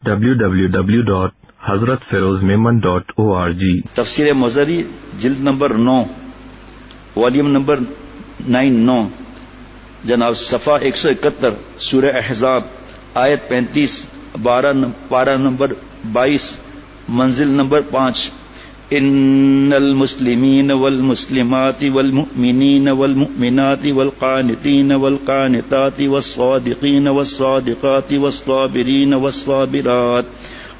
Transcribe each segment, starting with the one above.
www.hazratferozmemon.org تفسیر مظہری جلد number 9 volume number 9 جناب صفحہ 171 سورہ احزاب آیت 35 پارہ نمبر 22 منزل نمبر 5 ان المسلمین والمسلمات والمؤمنین والمؤمنات والقانتین والقانتات والصادقین والصادقات والصابرین والصابرات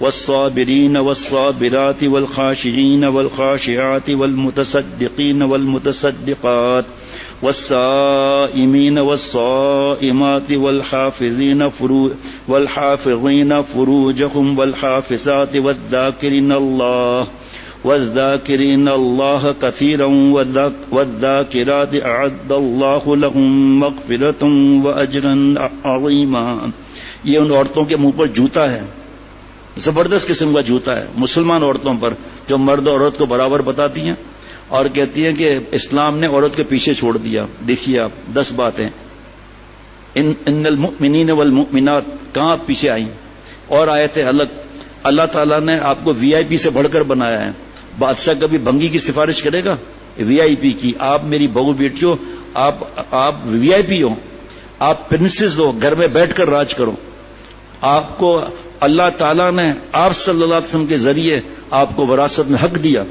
والصابرین والصابرات والخاشعین والخاشعات والمتصدقین والمتصدقات والصائمین والصائمات والحافظین فروجهم والحافظات والذاکرین اللہ کثیرا والذاکرات اعد اللہ لهم مغفرۃ واجرا عظیما. یہ ان عورتوں کے منہ پر جوتا ہے، زبردست قسم کا جوتا ہے مسلمان عورتوں پر، جو مرد اور عورت کو برابر بتاتی ہیں اور کہتی ہیں کہ اسلام نے عورت کے پیچھے چھوڑ دیا. دیکھیے آپ 10 باتیں ان المؤمنین والمؤمنات کہاں پیچھے آئیں، اور آیتیں الگ. اللہ تعالیٰ نے آپ کو وی آئی پی سے بڑھ کر بنایا ہے. بادشاہ کبھی بھنگی کی سفارش کرے گا؟ وی آئی پی کی. آپ میری بہو بیٹیوں، آپ وی آئی پی ہو، آپ پرنسز ہو، گھر میں بیٹھ کر راج کرو. آپ کو اللہ تعالیٰ نے آپ صلی اللہ علیہ وسلم کے ذریعے آپ کو وراثت میں حق دیا.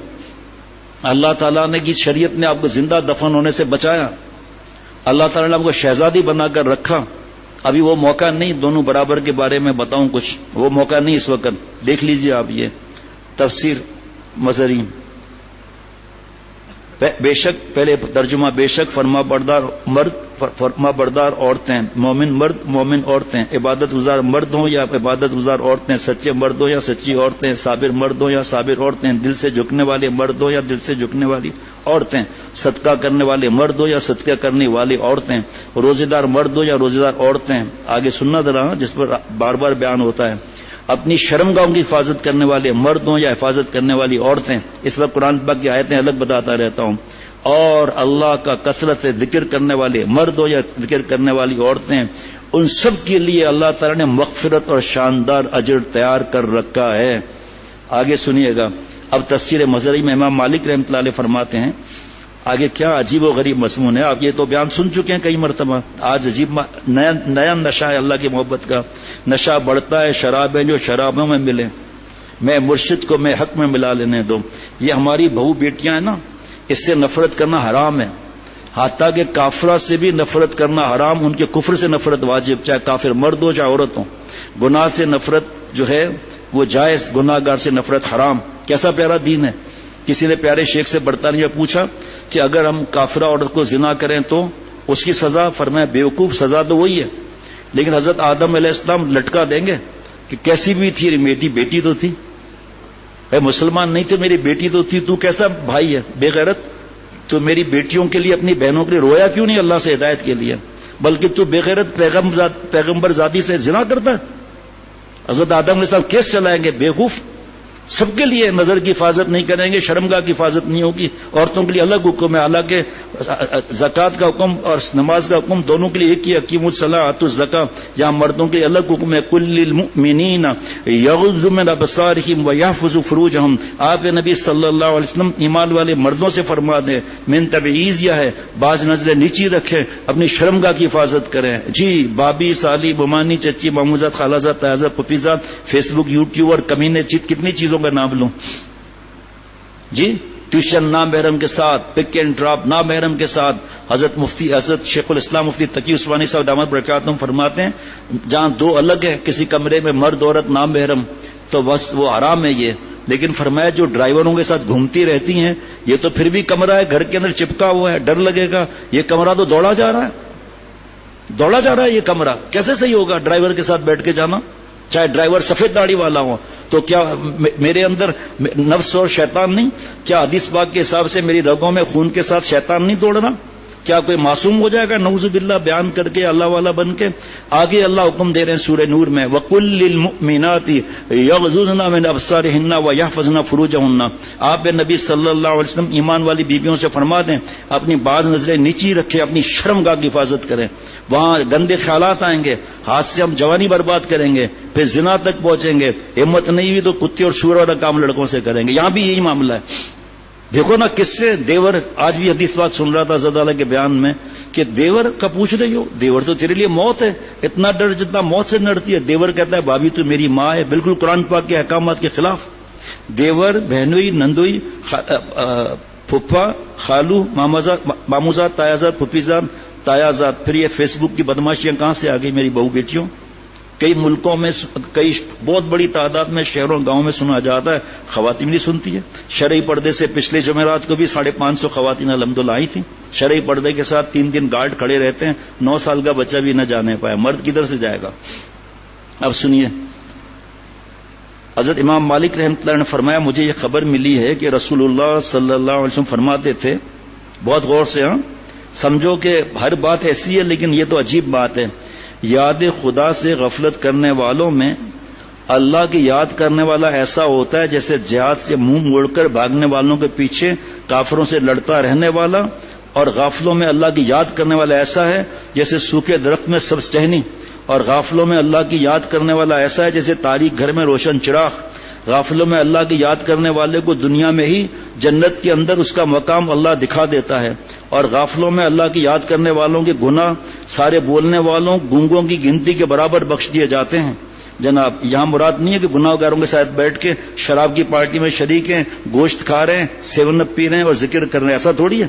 اللہ تعالیٰ نے کی شریعت نے آپ کو زندہ دفن ہونے سے بچایا. اللہ تعالیٰ نے آپ کو شہزادی بنا کر رکھا. ابھی وہ موقع نہیں دونوں برابر کے بارے میں بتاؤں کچھ، وہ موقع نہیں اس وقت. دیکھ لیجئے آپ یہ تفسیر مظہری. بے شک پہلے ترجمہ، بے شک فرما بردار مرد، فرما بردار عورتیں، مومن مرد، مومن عورتیں، عبادت گزار مرد ہوں یا عبادت گزار عورتیں، سچے مرد ہوں یا سچی عورتیں، صابر مرد ہوں یا صابر عورتیں، دل سے جھکنے والے مرد ہوں یا دل سے جھکنے والی عورتیں، صدقہ کرنے والے مرد ہوں یا صدقہ کرنے والی عورتیں، روزے دار مرد ہوں یا روزے دار عورتیں. آگے سننا ذرا جس پر بار بار بیان ہوتا ہے. اپنی شرمگاہوں کی حفاظت کرنے والے مرد ہوں یا حفاظت کرنے والی عورتیں. اس پر قرآن پاک کی آیتیں الگ بتاتا رہتا ہوں. اور اللہ کا کثرت سے ذکر کرنے والے مرد ہو یا ذکر کرنے والی عورتیں، ان سب کے لیے اللہ تعالیٰ نے مغفرت اور شاندار اجر تیار کر رکھا ہے. آگے سنیے گا. اب تفسیر مظہری میں امام مالک رحمۃ اللہ علیہ فرماتے ہیں، آگے کیا عجیب و غریب مضمون ہے. آپ یہ تو بیان سن چکے ہیں کئی مرتبہ. آج عجیب نیا نشہ ہے اللہ کی محبت کا. نشہ بڑھتا ہے شرابیں جو شرابوں میں ملے، میں مرشد کو میں حق میں ملا لینے دو. یہ ہماری بہو بیٹیاں ہیں نا، اس سے نفرت کرنا حرام ہے. حتیٰ کہ کافرہ سے بھی نفرت کرنا حرام، ان کے کفر سے نفرت واجب، چاہے کافر مرد ہو چاہے عورت ہو. گناہ سے نفرت جو ہے وہ جائز، گناہ گار سے نفرت حرام. کیسا پیارا دین ہے. کسی نے پیارے شیخ سے برطانیہ پوچھا کہ اگر ہم کافرہ عورت کو زنا کریں تو اس کی سزا؟ فرمایا بیوقوف، سزا تو وہی ہے، لیکن حضرت آدم علیہ السلام لٹکا دیں گے کہ کیسی بھی تھی میری بیٹی تو تھی. اے مسلمان نہیں تھے، میری بیٹی تو تھی. تو کیسا بھائی ہے بے غیرت؟ تو میری بیٹیوں کے لیے اپنی بہنوں کے لیے رویا کیوں نہیں اللہ سے ہدایت کے لیے؟ بلکہ تو بے غیرت پیغمبر ذاتی سے زنا کرتا ہے. حضرت آدم علیہ السلام کیس چلائیں گے؟ بیوقوف. سب کے لیے نظر کی حفاظت نہیں کریں گے، شرمگاہ کی حفاظت نہیں ہوگی. عورتوں کے لیے الگ حکم ہے، حالانکہ زکوٰۃ کا حکم اور نماز کا حکم دونوں کے لیے ایک ہی. اقیموا الصلاۃ وآتوا الزکاۃ. یہاں مردوں کے لیے الگ حکم ہے. کل للمؤمنین یغضوا من ابصارہم ویحفظوا فروجہم. آپ نبی صلی اللہ علیہ وسلم ایمان والے مردوں سے فرما دیں، من تبعیض یہ ہے بعض نظریں نیچی رکھیں، اپنی شرمگاہ کی حفاظت کریں. جی بابی، سالی، بمانی، چچی، ماموزاد، خالازاد، تایازاد، پپیزاد، فیس بک، یوٹیوبر، کمینے، کتنی چیزوں کا نام لوں. جی ٹیوشن نامحرم کے ساتھ، پک اینڈ ڈراپ نامحرم کے ساتھ. حضرت شیخ الاسلام مفتی تقی عثمانی صاحب دامت برکاتہم فرماتے ہیں جہاں دو الگ ہیں کسی کمرے میں مرد عورت نامحرم تو بس وہ حرام ہے یہ. لیکن فرمایا جو ڈرائیوروں کے ساتھ گھومتی رہتی ہیں یہ تو پھر بھی کمرہ ہے، گھر کے اندر چپکا ہوا ہے، ڈر لگے گا. یہ کمرہ تو دوڑا جا رہا ہے یہ کمرہ. کیسے صحیح ہوگا ڈرائیور کے ساتھ بیٹھ کے جانا؟ چاہے ڈرائیور سفید داڑھی والا ہو تو کیا میرے اندر نفس اور شیطان نہیں؟ کیا حدیث پاک کے حساب سے میری رگوں میں خون کے ساتھ شیطان نہیں دوڑ رہا؟ کیا کوئی معصوم ہو جائے گا نعوذ باللہ بیان کر کے اللہ والا بن کے؟ آگے اللہ حکم دے رہے ہیں سورہ نور میں وَقُلْ لِلْمُؤْمِنَاتِ يَغْضُضْنَ مِنْ أَبْصَارِهِنَّ وَيَحْفَظْنَ فُرُوجَهُنَّ، آپ نبی صلی اللہ علیہ وسلم ایمان والی بیویوں سے فرما دیں اپنی بعض نظریں نیچی رکھیں، اپنی شرم گاہ کی حفاظت کریں، وہاں گندے خیالات آئیں گے، ہاتھ سے ہم جوانی برباد کریں گے، پھر زنا تک پہنچیں گے، ہمت نہیں ہوئی تو کتے اور سور والا کام لڑکوں سے کریں گے۔ یہاں بھی یہی معاملہ ہے۔ دیکھو نا کس سے دیور، آج بھی حدیث بات سن رہا تھا زدالہ کے بیان میں کہ دیور کا پوچھ رہی ہو، دیور تو تیرے لیے موت ہے، اتنا ڈر جتنا موت سے ڈرتی ہے۔ دیور کہتا ہے بھابھی تو میری ماں ہے، بالکل قرآن پاک کے احکامات کے خلاف۔ دیور، بہنوئی، نندوئی، پھپھا، خالو، ماموزاد، تایازاد، پھپھیزاد، تایازاد، پھر یہ فیس بک کی بدماشیاں کہاں سے آ گئی میری بہو بیٹیوں؟ کئی ملکوں میں، کئی بہت بڑی تعداد میں شہروں گاؤں میں سنا جاتا ہے، خواتین نہیں سنتی ہے۔ شرعی پردے سے پچھلے جمعرات کو بھی 550 خواتین الحمدللہ آئی تھیں، شرعی پردے کے ساتھ 3 دن گارڈ کھڑے رہتے ہیں، 9 سال کا بچہ بھی نہ جانے پایا، مرد کدھر سے جائے گا؟ اب سنیے، حضرت امام مالک رحمۃ اللہ نے فرمایا مجھے یہ خبر ملی ہے کہ رسول اللہ صلی اللہ علیہ وسلم فرماتے تھے، بہت غور سے سمجھو کہ ہر بات ایسی ہے لیکن یہ تو عجیب بات ہے، یاد خدا سے غفلت کرنے والوں میں اللہ کی یاد کرنے والا ایسا ہوتا ہے جیسے جہاد سے منہ موڑ کر بھاگنے والوں کے پیچھے کافروں سے لڑتا رہنے والا، اور غافلوں میں اللہ کی یاد کرنے والا ایسا ہے جیسے سوکھے درخت میں سبز ٹہنی، اور غافلوں میں اللہ کی یاد کرنے والا ایسا ہے جیسے تاریک گھر میں روشن چراغ۔ غافلوں میں اللہ کی یاد کرنے والے کو دنیا میں ہی جنت کے اندر اس کا مقام اللہ دکھا دیتا ہے، اور غافلوں میں اللہ کی یاد کرنے والوں کے گناہ سارے بولنے والوں گونگوں کی گنتی کے برابر بخش دیے جاتے ہیں۔ جناب یہاں مراد نہیں ہے کہ گناہ گاروں کے ساتھ بیٹھ کے شراب کی پارٹی میں شریک ہیں، گوشت کھا رہے ہیں، 7 اپ پی رہے ہیں اور ذکر کر رہے ہیں، ایسا تھوڑی ہے۔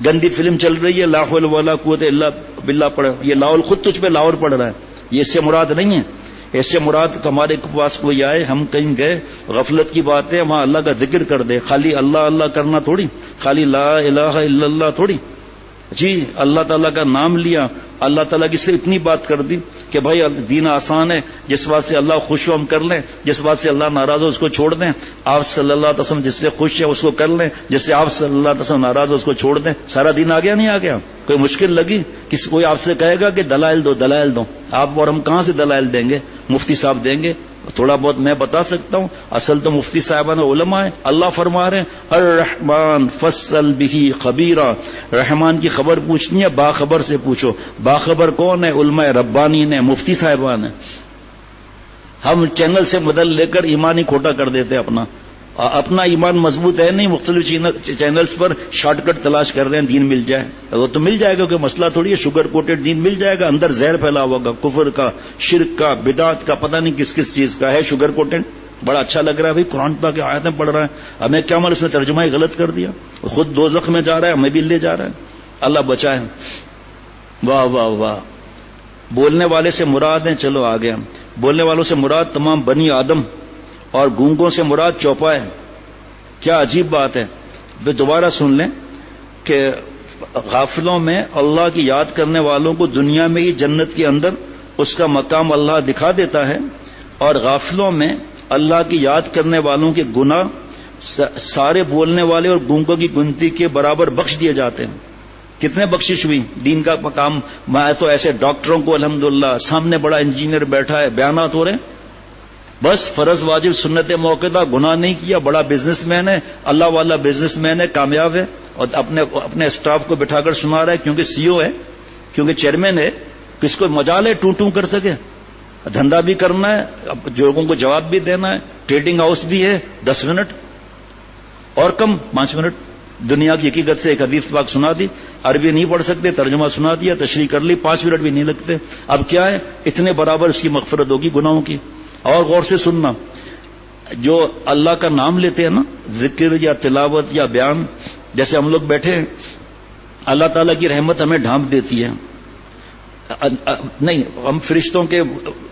گندی فلم چل رہی ہے، لا حول ولا قوت الا باللہ پڑھ، یہ لاہور خود تجھ پہ لاہور پڑھ رہا ہے، یہ اس سے مراد نہیں ہے۔ اس سے مراد ہمارے پاس کوئی آئے، ہم کہیں گئے، غفلت کی بات ہے، وہاں اللہ کا ذکر کر دے، خالی اللہ اللہ کرنا تھوڑی، خالی لا الہ الا اللہ تھوڑی، جی اللہ تعالیٰ کا نام لیا، اللہ تعالیٰ کی سے اتنی بات کر دی کہ بھائی دین آسان ہے، جس بات سے اللہ خوش ہو ہم کر لیں، جس بات سے اللہ ناراض ہو اس کو چھوڑ دیں، آپ صلی اللہ علیہ وسلم جس سے خوش ہے اس کو کر لیں، جس سے آپ صلی اللہ علیہ وسلم ناراض ہو اس کو چھوڑ دیں، سارا دین آ گیا نہیں آ گیا؟ کوئی مشکل لگی؟ کوئی آپ سے کہے گا کہ دلائل دو دلائل دو، آپ اور ہم کہاں سے دلائل دیں گے؟ مفتی صاحب دیں گے، تھوڑا بہت میں بتا سکتا ہوں، اصل تو مفتی صاحبان علماء ہیں۔ اللہ فرما رہے ہیں الرحمن فصل بہ خبیرا، رحمان کی خبر پوچھنی ہے باخبر سے پوچھو۔ باخبر کون ہے؟ علماء ربانی نے، مفتی صاحبان ہیں۔ ہم چینل سے بدل لے کر ایمان ہی کھوٹا کر دیتے اپنا ایمان مضبوط ہے نہیں، مختلف چینلز پر شارٹ کٹ تلاش کر رہے ہیں دین مل جائے، وہ تو مل جائے گا، کوئی مسئلہ تھوڑی ہے، شوگر کوٹڈ دین مل جائے گا، اندر زہر پھیلا ہوگا، کفر کا، شرک کا، بدعت کا، پتہ نہیں کس کس چیز کا ہے شوگر کوٹڈ۔ بڑا اچھا لگ رہا ہے بھائی قرآن پاک کی آیتیں پڑھ رہا ہے، ہمیں کیا معلوم اس نے ترجمہ ہی غلط کر دیا، خود دوزخ میں جا رہا ہے ہمیں بھی لے جا رہا ہے، اللہ بچائے۔ واہ واہ واہ۔ بولنے والے سے مراد ہیں، چلو آگے، بولنے والوں سے مراد تمام بنی آدم، اور گونگوں سے مراد چوپائے۔ کیا عجیب بات ہے، دوبارہ سن لیں کہ غافلوں میں اللہ کی یاد کرنے والوں کو دنیا میں ہی جنت کے اندر اس کا مقام اللہ دکھا دیتا ہے، اور غافلوں میں اللہ کی یاد کرنے والوں کے گناہ سارے بولنے والے اور گونگوں کی گنتی کے برابر بخش دیے جاتے ہیں۔ کتنے بخشش ہوئی دین کا مقام۔ میں تو ایسے ڈاکٹروں کو الحمدللہ سامنے بڑا انجینئر بیٹھا ہے، بیانات ہو رہے ہیں، بس فرض واجب سنت موقع گناہ نہیں کیا، بڑا بزنس مین ہے، اللہ والا بزنس مین ہے، کامیاب ہے، اور اپنے اسٹاف کو بٹھا کر سنا رہا ہے کیونکہ سی او ہے، کیونکہ چیئرمین ہے، کس کو مجال ہے ٹوں کر سکے، دھندا بھی کرنا ہے، لوگوں کو جواب بھی دینا ہے، ٹریڈنگ ہاؤس بھی ہے، 10 منٹ اور کم 5 منٹ دنیا کی حقیقت سے ایک حدیث پاک سنا دی، عربی نہیں پڑھ سکتے، ترجمہ سنا دیا، تشریح کر لی، 5 منٹ بھی نہیں لگتے۔ اب کیا ہے، اتنے برابر اس کی مغفرت ہوگی گناہوں کی۔ اور غور سے سننا، جو اللہ کا نام لیتے ہیں نا، ذکر یا تلاوت یا بیان، جیسے ہم لوگ بیٹھے ہیں، اللہ تعالیٰ کی رحمت ہمیں ڈھانپ دیتی ہے، نہیں ہم فرشتوں کے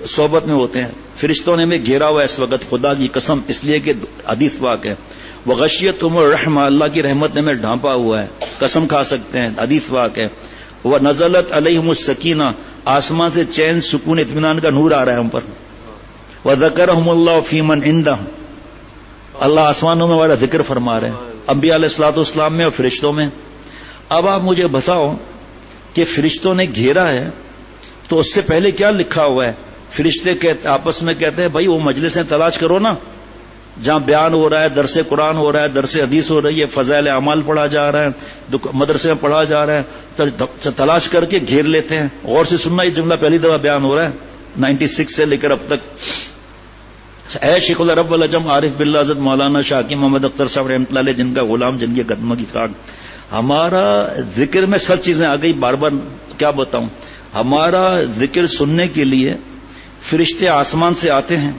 صحبت میں ہوتے ہیں، فرشتوں نے ہمیں گھیرا ہوا ہے اس وقت، خدا کی قسم، اس لیے کہ حدیث پاک ہے وغشیتہم الرحمہ، اللہ کی رحمت نے ہمیں ڈھانپا ہوا ہے، قسم کھا سکتے ہیں، حدیث پاک ہے ونزلت علیہم السکینہ، آسمان سے چین سکون اطمینان کا نور آ رہا ہے ہم پر، وذکرہم اللہ فی من عندہ، اللہ آسمانوں میں ہمارا ذکر فرما رہے ہیں، انبیاء علیہ الصلوۃ والسلام میں اور فرشتوں میں۔ اب آپ مجھے بتاؤ کہ فرشتوں نے گھیرا ہے تو اس سے پہلے کیا لکھا ہوا ہے؟ فرشتے آپس میں کہتے ہیں بھائی وہ مجلسیں تلاش کرو نا جہاں بیان ہو رہا ہے، درس قرآن ہو رہا ہے، درس حدیث ہو رہی ہے، فضائل اعمال پڑھا جا رہا ہے، مدرسے میں پڑھا جا رہا ہے، تو تلاش کر کے گھیر لیتے ہیں. غور سے سننا، یہ جملہ پہلی دفعہ بیان ہو رہا ہے 96 سے لے کر اب تک. اے شیخ العرب والعجم عارف باللہ حضرت مولانا شاکی محمد اختر صاحب رحمۃ اللہ علیہ، جن کا غلام، جن کے قدموں کی خاک. ہمارا ذکر میں سب چیزیں آ گئی، بار بار کیا بتاؤں. ہمارا ذکر سننے کے لیے فرشتے آسمان سے آتے ہیں،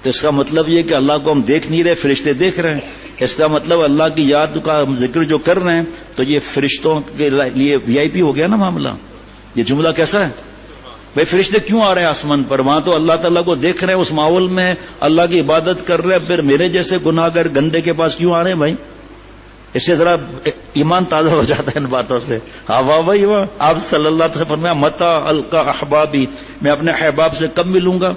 تو اس کا مطلب یہ کہ اللہ کو ہم دیکھ نہیں رہے، فرشتے دیکھ رہے ہیں. اس کا مطلب اللہ کی یاد کا ہم ذکر جو کر رہے ہیں تو یہ فرشتوں کے لیے وی آئی پی ہو گیا نا معاملہ. یہ جملہ کیسا ہے بھائی؟ فرشتے کیوں آ رہے ہیں آسمان پر؟ وہاں تو اللہ تعالیٰ کو دیکھ رہے ہیں، اس ماحول میں اللہ کی عبادت کر رہے ہیں، پھر میرے جیسے گناہگار گندے کے پاس کیوں آ رہے ہیں بھائی؟ اس سے ذرا ایمان تازہ ہو جاتا ہے ان باتوں سے. ہاں واہ بھائی واہ. آپ صلی اللہ علیہ وسلم فرمایا متا القا احبابی، میں اپنے احباب سے کب ملوں گا؟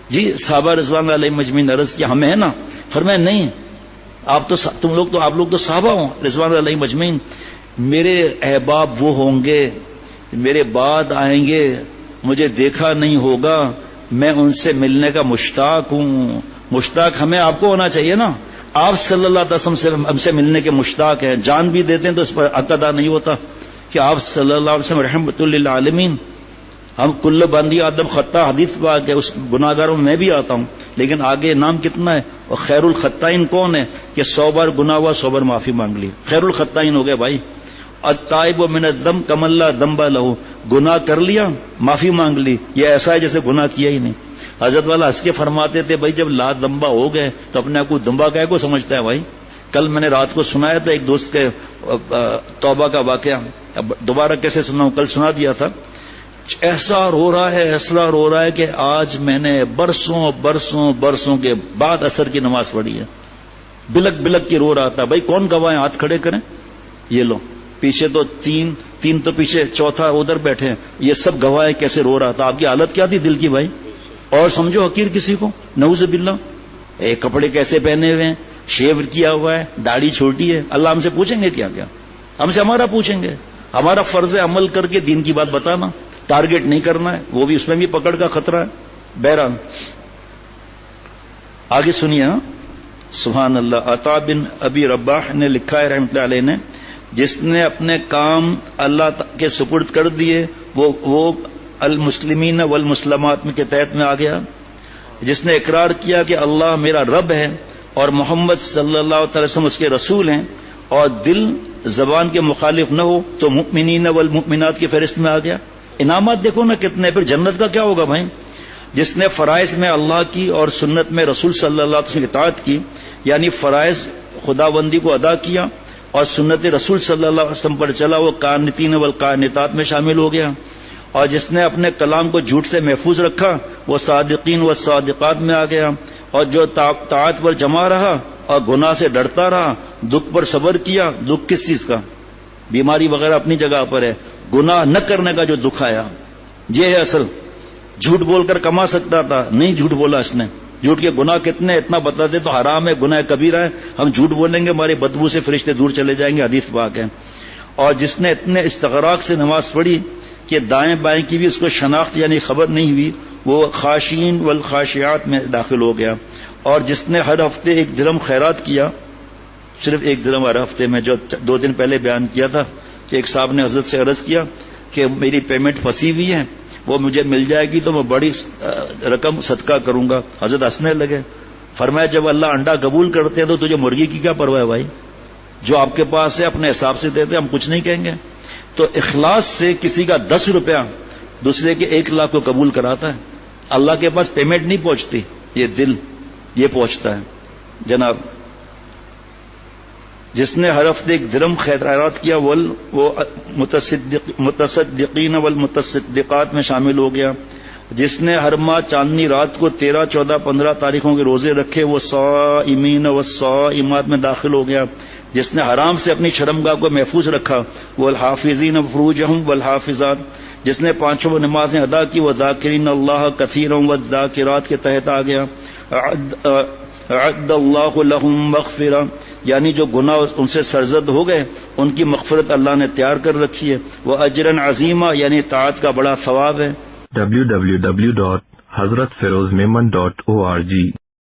جی صحابہ رضوان علیہ مجمعین عرض کیا ہمیں ہے نا؟ فرمایا نہیں، آپ لوگ تو صحابہ ہوں رضوان علیہ مجمعین. میرے احباب وہ ہوں گے میرے بعد آئیں گے، مجھے دیکھا نہیں ہوگا، میں ان سے ملنے کا مشتاق ہوں. مشتاق ہمیں آپ کو ہونا چاہیے نا. آپ صلی اللہ علیہ وسلم سے ہم سے ملنے کے مشتاق ہیں، جان بھی دیتے ہیں تو اس پر حق ادا نہیں ہوتا کہ آپ صلی اللہ علیہ وسلم رحمت للعالمین. ہم کل بندی آدم خطا، حدیث پاک ہے، اس گناہگاروں میں میں بھی آتا ہوں، لیکن آگے نام کتنا ہے؟ اور خیر الخطائین کون ہے کہ 100 بار گناہ ہوا 100 بار معافی مانگ لی، خیر الخطائین ہو گئے بھائی. التائب من الذنب کمن لا ذنب له، گناہ کر لیا معافی مانگ لی، یہ ایسا ہے جیسے گناہ کیا ہی نہیں. حضرت والا ہنس کے فرماتے تھے بھائی جب لا دمبا ہو گئے تو اپنے آپ کو دمبا کہہ کو سمجھتا ہے بھائی. کل میں نے رات کو سنایا تھا ایک دوست کے توبہ کا واقعہ، دوبارہ کیسے سناؤں، کل سنا دیا تھا. ایسا رو رہا ہے کہ آج میں نے برسوں کے بعد عصر کی نماز پڑھی ہے. بلک بلک کے رو رہا تھا. بھائی کون گواہ ہیں؟ ہاتھ کھڑے کریں. یہ لو پیچھے تو تین تو پیچھے، چوتھا ادھر بیٹھے ہیں، یہ سب گواہ ہیں کیسے رو رہا تھا. آپ کی حالت کیا تھی دل کی بھائی؟ اور سمجھو حقیر کسی کو، نعوذ باللہ. کپڑے کیسے پہنے ہوئے ہیں، شیو کیا ہوا ہے، داڑھی چھوٹی ہے. اللہ ہم سے پوچھیں گے کیا کیا؟ ہم سے ہمارا پوچھیں گے. ہمارا فرض ہے عمل کر کے دین کی بات بتانا، ٹارگٹ نہیں کرنا ہے، وہ بھی اس میں بھی پکڑ کا خطرہ ہے. بہرحال آگے سنیے. سبحان اللہ. عطا بن ابی رباح نے لکھا ہے رحمۃ اللہ علیہ نے، جس نے اپنے کام اللہ کے سپرد کر دیے وہ المسلمین والمسلمات کے تحت میں آ گیا. جس نے اقرار کیا کہ اللہ میرا رب ہے اور محمد صلی اللہ تعالی وسلم اس کے رسول ہیں، اور دل زبان کے مخالف نہ ہو، تو مؤمنین والمؤمنات کی فہرست میں آ گیا. انعامات دیکھو نا کتنے. پھر جنت کا کیا ہوگا بھائی؟ جس نے فرائض میں اللہ کی اور سنت میں رسول صلی اللہ علیہ وسلم کی اطاعت کی، یعنی فرائض خداوندی کو ادا کیا اور سنت رسول صلی اللہ علیہ وسلم پر چلا، وہ قانتین والقانتات میں شامل ہو گیا. اور جس نے اپنے کلام کو جھوٹ سے محفوظ رکھا وہ صادقین والصادقات میں آ گیا. اور جو طاعت پر جمع رہا اور گناہ سے ڈرتا رہا، دکھ پر صبر کیا. دکھ کس چیز کا؟ بیماری وغیرہ اپنی جگہ پر ہے، گناہ نہ کرنے کا جو دکھ آیا یہ ہے اصل. جھوٹ بول کر کما سکتا تھا، نہیں جھوٹ بولا اس نے. جھوٹ کے گناہ کتنے اتنا بتا دے تو حرام ہے، گناہ کبیرہ ہے. ہم جھوٹ بولیں گے ہماری بدبو سے فرشتے دور چلے جائیں گے، حدیث پاک ہے. اور جس نے اتنے استغراق سے نماز پڑھی کہ دائیں بائیں کی بھی اس کو شناخت یعنی خبر نہیں ہوئی، وہ خاشعین والخاشعات میں داخل ہو گیا. اور جس نے ہر ہفتے 1 درہم خیرات کیا، صرف 1 درہم ہر ہفتے میں، جو 2 دن پہلے بیان کیا تھا کہ ایک صاحب نے حضرت سے عرض کیا کہ میری پیمنٹ پھنسی ہوئی ہے، وہ مجھے مل جائے گی تو میں بڑی رقم صدقہ کروں گا. حضرت ہنسنے لگے. فرمایا جب اللہ انڈا قبول کرتے ہیں تو تجھے مرغی کی کیا پرواہ ہے بھائی؟ جو آپ کے پاس ہے اپنے حساب سے دیتے، ہم کچھ نہیں کہیں گے. تو اخلاص سے کسی کا 10 روپیہ دوسرے کے 1 لاکھ کو قبول کراتا ہے. اللہ کے پاس پیمنٹ نہیں پہنچتی، یہ دل یہ پہنچتا ہے جناب. جس نے ہر ہفتے 1 درہم خیرات کیا وہ متصدقین والمتصدقات میں شامل ہو گیا. جس نے ہر ماہ چاندنی رات کو 13، 14، 15 تاریخوں کے روزے رکھے وہ صائمین والصائمات میں داخل ہو گیا. جس نے حرام سے اپنی شرمگاہ کو محفوظ رکھا وہ الحافظین فروجہم والحافظات. جس نے 5 نمازیں ادا کی وہ ذاکرین اللہ کثیرا والذاکرات کے تحت آ گیا. اعد اللہ لہم مغفرہ، یعنی جو گناہ ان سے سرزد ہو گئے ان کی مغفرت اللہ نے تیار کر رکھی ہے. وہ اجرن عظیمہ یعنی طاعت کا بڑا ثواب ہے. www.hazratfirozmemon.org